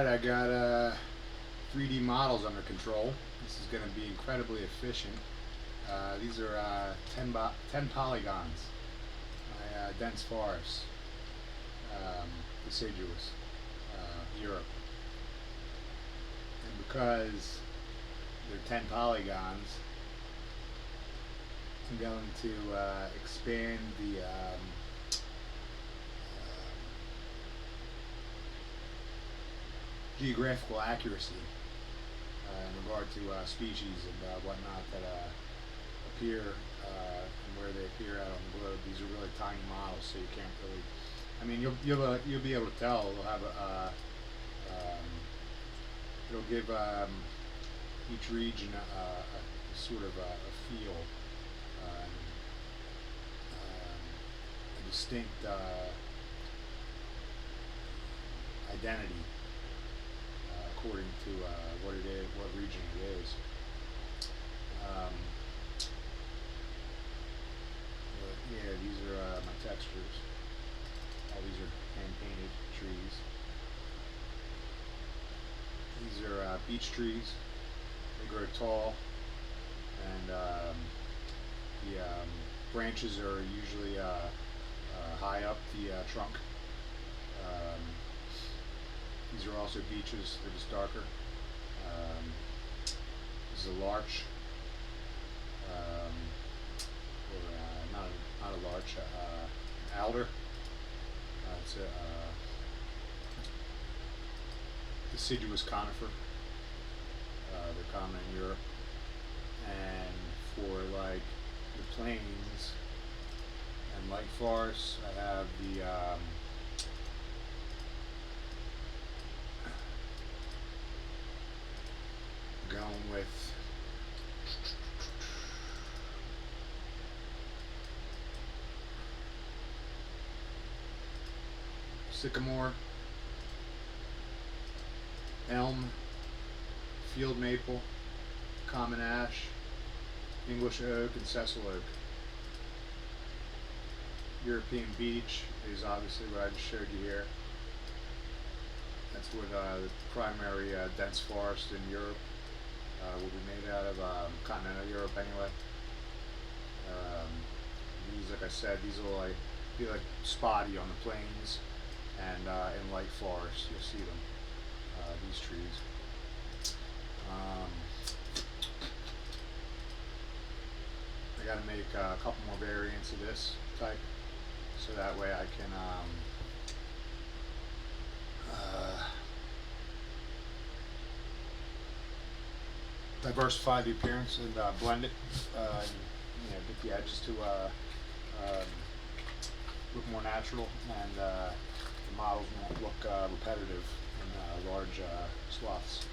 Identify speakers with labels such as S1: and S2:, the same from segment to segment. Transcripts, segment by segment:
S1: I got 3D models under control. This is going to be incredibly efficient. These are 10 polygons. My dense forest, deciduous, Europe. And because they're 10 polygons, I'm going to expand the geographical accuracy in regard to species and whatnot that appear and where they appear out on the globe. These are really tiny models, so you can't really. I mean, you'll be able to tell. They'll have it'll give each region a sort of a feel, a distinct identity according to what it is, what region it is. But yeah, these are my textures. All these are hand-painted trees. These are beech trees. They grow tall, and the branches are usually high up the trunk. These are also beeches. They're just darker. This is a larch, or not a larch, alder. It's a deciduous conifer. They're common in Europe. And for like the plains and light forests, I have the going with sycamore, elm, field maple, common ash, English oak, and sessile oak. European beech is obviously what I just showed you here. That's what the primary dense forest in Europe will be made out of, continental Europe anyway. These, like I said, these will be like spotty on the plains, and in light forests you'll see them, these trees. I got to make a couple more variants of this type, so that way I can diversify the appearance and blend it, and get the edges to look more natural, and the models won't look repetitive in large swaths.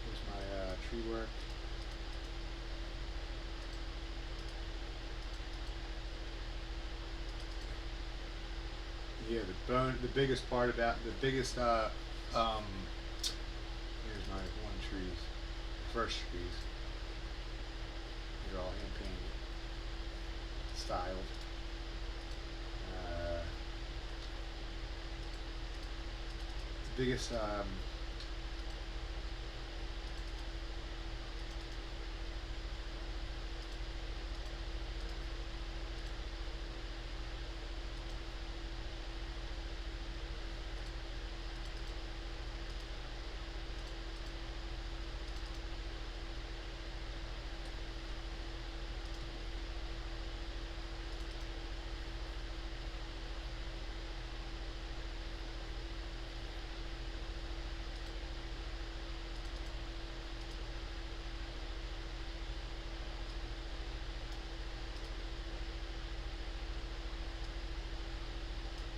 S1: Here's my tree work. Yeah, the biggest part about the biggest here's my one trees, first trees. They're all hand painted, styled. The biggest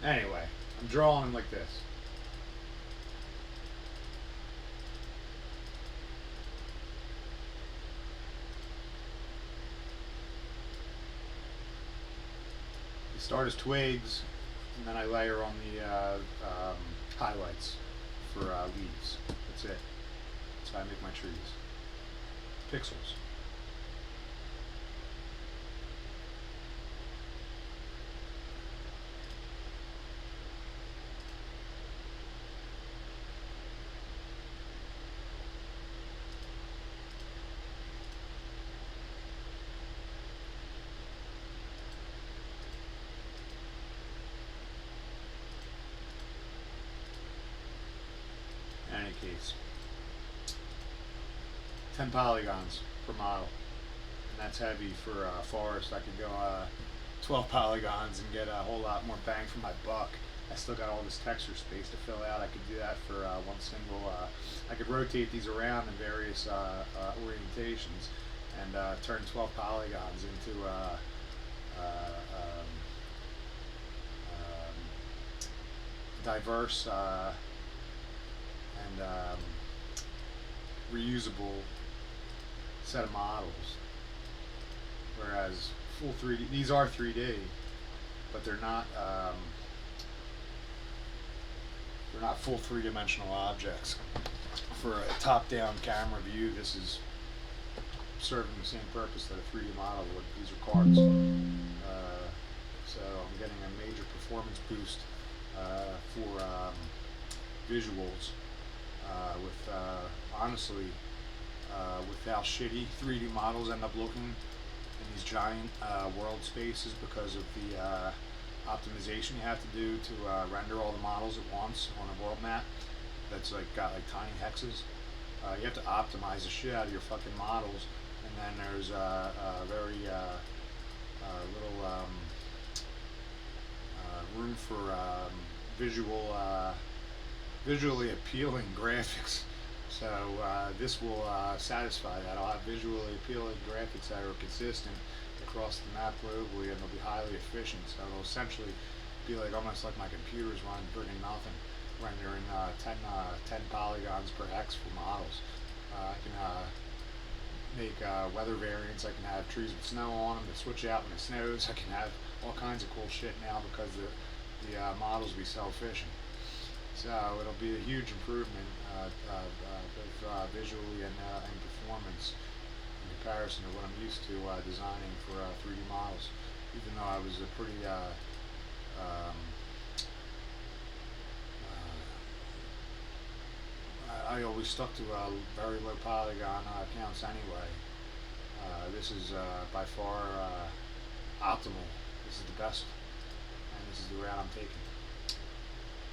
S1: Anyway, I'm drawing them like this. They start as twigs, and then I layer on the highlights for leaves. That's it. That's how I make my trees. Pixels. indicates 10 polygons per model, and that's heavy for forest. I could go 12 polygons and get a whole lot more bang for my buck. I still got all this texture space to fill out. I could do that for one single. I could rotate these around in various orientations and turn 12 polygons into diverse and reusable set of models. Whereas full 3D, these are 3D, but they're not full three-dimensional objects. For a top-down camera view, this is serving the same purpose that a 3D model would. These are cards. So I'm getting a major performance boost for visuals with honestly with how shitty 3D models end up looking in these giant world spaces because of the optimization you have to do to render all the models at once on a world map that's like got like tiny hexes. You have to optimize the shit out of your fucking models, and then there's very little room for visually appealing graphics. So this will satisfy that. I'll have visually appealing graphics that are consistent across the map globally, and they'll be highly efficient. So it'll essentially be like almost like my computer's running pretty nothing, rendering 10 polygons per hex for models. I can make weather variants. I can have trees with snow on them that switch out when it snows. I can have all kinds of cool shit now because the models will be so efficient. So it'll be a huge improvement both visually and performance in comparison to what I'm used to designing for 3D models. Even though I was a pretty I always stuck to very low polygon counts anyway. This is by far optimal. This is the best, and this is the route I'm taking.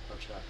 S1: Go check.